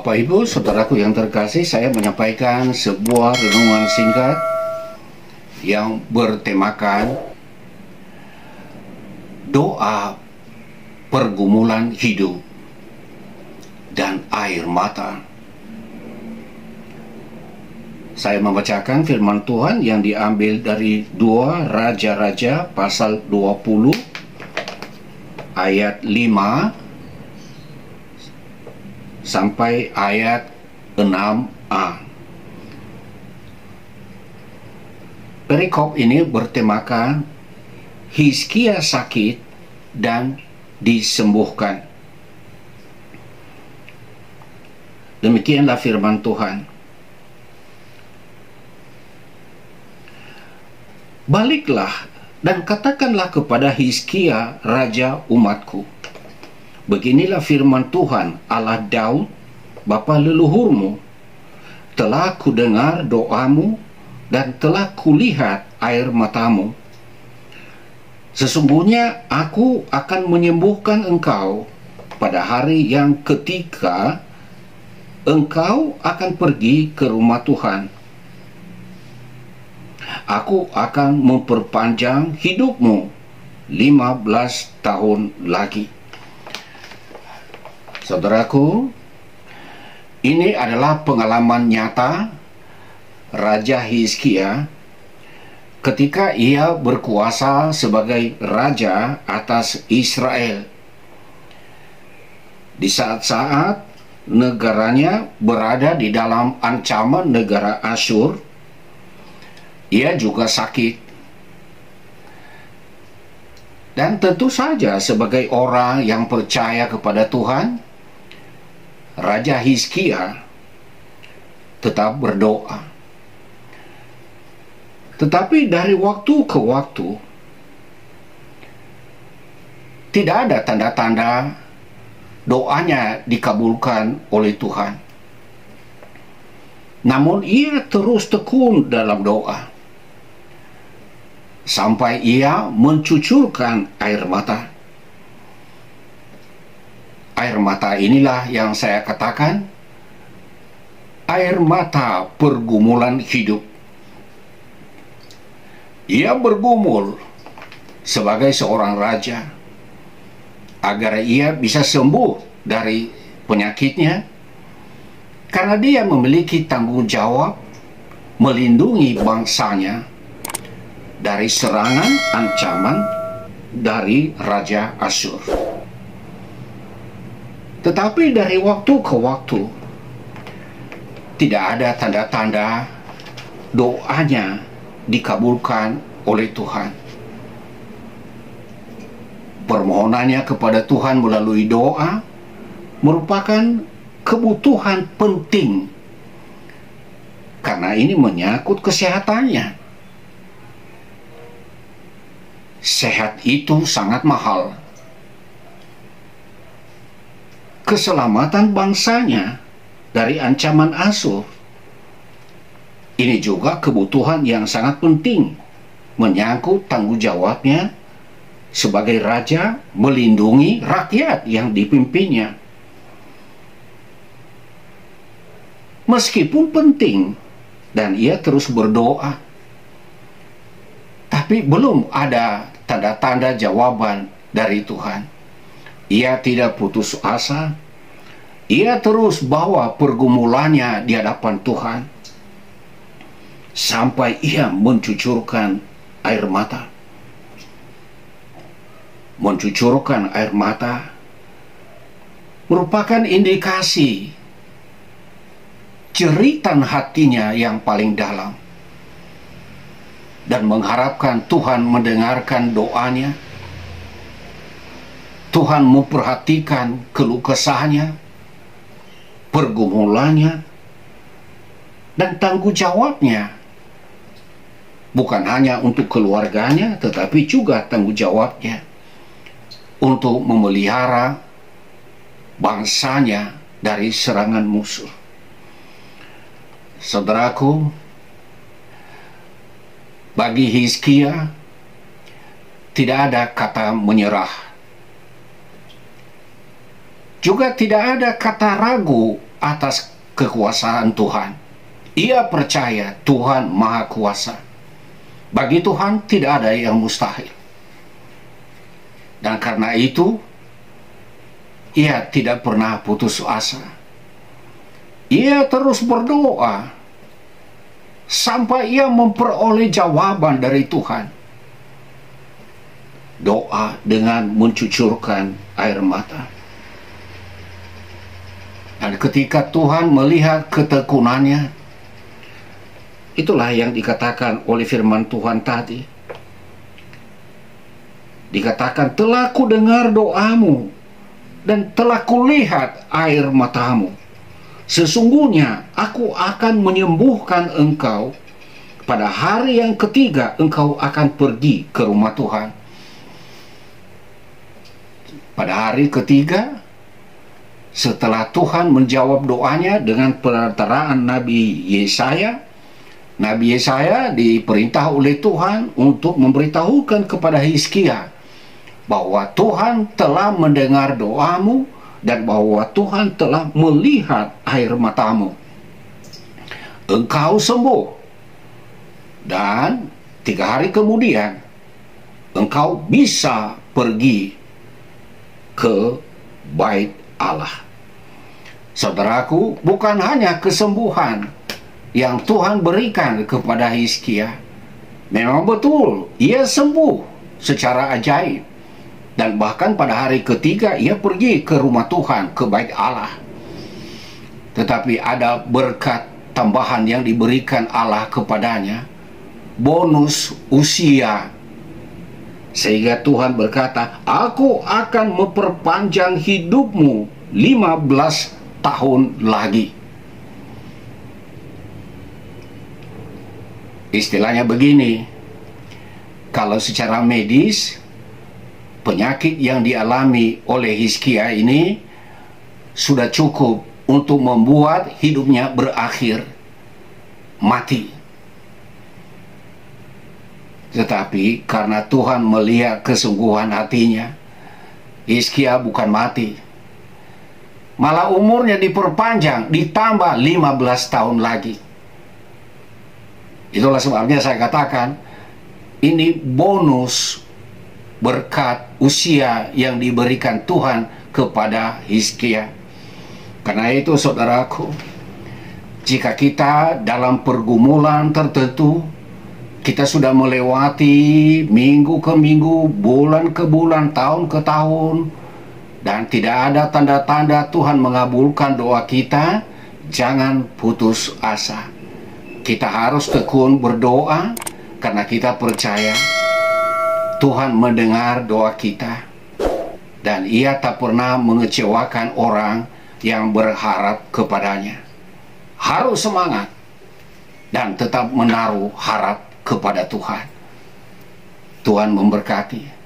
Bapak Ibu, saudaraku yang terkasih, saya menyampaikan sebuah renungan singkat yang bertemakan doa pergumulan hidup dan air mata. Saya membacakan firman Tuhan yang diambil dari 2 Raja-Raja pasal 20 ayat 5 sampai ayat 6a. Perikop ini bertemakan Hizkia sakit dan disembuhkan. Demikianlah firman Tuhan. Baliklah dan katakanlah kepada Hizkia raja umatku, beginilah firman Tuhan Allah Daud, bapa leluhurmu, telah kudengar doamu dan telah kulihat air matamu. Sesungguhnya aku akan menyembuhkan engkau pada hari yang ketika engkau akan pergi ke rumah Tuhan. Aku akan memperpanjang hidupmu 15 tahun lagi. Saudaraku, ini adalah pengalaman nyata Raja Hizkia ketika ia berkuasa sebagai raja atas Israel. Di saat-saat negaranya berada di dalam ancaman negara Asyur, ia juga sakit. Dan tentu saja sebagai orang yang percaya kepada Tuhan, Raja Hizkia tetap berdoa. Tetapi dari waktu ke waktu tidak ada tanda-tanda doanya dikabulkan oleh Tuhan. Namun ia terus tekun dalam doa sampai ia mencucurkan air mata. Air mata inilah yang saya katakan air mata pergumulan hidup. Ia bergumul sebagai seorang raja agar ia bisa sembuh dari penyakitnya, karena dia memiliki tanggung jawab melindungi bangsanya dari serangan ancaman dari Raja Asyur. Tetapi dari waktu ke waktu tidak ada tanda-tanda doanya dikabulkan oleh Tuhan. Permohonannya kepada Tuhan melalui doa merupakan kebutuhan penting, karena ini menyangkut kesehatannya. Sehat itu sangat mahal. Keselamatan bangsanya dari ancaman Asyur, ini juga kebutuhan yang sangat penting, menyangkut tanggung jawabnya sebagai raja melindungi rakyat yang dipimpinnya. Meskipun penting dan ia terus berdoa, tapi belum ada tanda-tanda jawaban dari Tuhan. Ia tidak putus asa. Ia terus bawa pergumulannya di hadapan Tuhan sampai ia mencucurkan air mata. Mencucurkan air mata merupakan indikasi jeritan hatinya yang paling dalam, dan mengharapkan Tuhan mendengarkan doanya. Tuhan memperhatikan keluh kesahnya, pergumulannya, dan tanggung jawabnya. Bukan hanya untuk keluarganya, tetapi juga tanggung jawabnya untuk memelihara bangsanya dari serangan musuh. Saudaraku, bagi Hizkia tidak ada kata menyerah. Juga tidak ada kata ragu atas kekuasaan Tuhan. Ia percaya Tuhan Maha Kuasa. Bagi Tuhan tidak ada yang mustahil. Dan karena itu, ia tidak pernah putus asa. Ia terus berdoa sampai ia memperoleh jawaban dari Tuhan. Doa dengan mencucurkan air mata. Dan ketika Tuhan melihat ketekunannya, itulah yang dikatakan oleh firman Tuhan tadi. Dikatakan, telah ku dengar doamu dan telah kulihat air matamu. Sesungguhnya aku akan menyembuhkan engkau. Pada hari yang ketiga engkau akan pergi ke rumah Tuhan. Pada hari ketiga, setelah Tuhan menjawab doanya dengan perantaraan Nabi Yesaya, Nabi Yesaya diperintah oleh Tuhan untuk memberitahukan kepada Hizkia bahwa Tuhan telah mendengar doamu dan bahwa Tuhan telah melihat air matamu. Engkau sembuh. Dan 3 hari kemudian engkau bisa pergi ke bait Allah. Saudaraku, bukan hanya kesembuhan yang Tuhan berikan kepada Hizkia. Memang betul, ia sembuh secara ajaib. Dan bahkan pada hari ketiga ia pergi ke rumah Tuhan, ke bait Allah. Tetapi ada berkat tambahan yang diberikan Allah kepadanya, bonus usia. Sehingga Tuhan berkata, aku akan memperpanjang hidupmu 15 tahun lagi. Istilahnya begini, kalau secara medis, penyakit yang dialami oleh Hizkia ini sudah cukup untuk membuat hidupnya berakhir, mati. Tetapi karena Tuhan melihat kesungguhan hatinya, Hizkia bukan mati. Malah umurnya diperpanjang, ditambah 15 tahun lagi. Itulah sebabnya saya katakan, ini bonus berkat usia yang diberikan Tuhan kepada Hizkia. Karena itu saudaraku, jika kita dalam pergumulan tertentu, kita sudah melewati minggu ke minggu, bulan ke bulan, tahun ke tahun, dan tidak ada tanda-tanda Tuhan mengabulkan doa kita, jangan putus asa. Kita harus tekun berdoa karena kita percaya Tuhan mendengar doa kita, dan Ia tak pernah mengecewakan orang yang berharap kepadanya. Harus semangat dan tetap menaruh harap kepada Tuhan. Tuhan memberkati.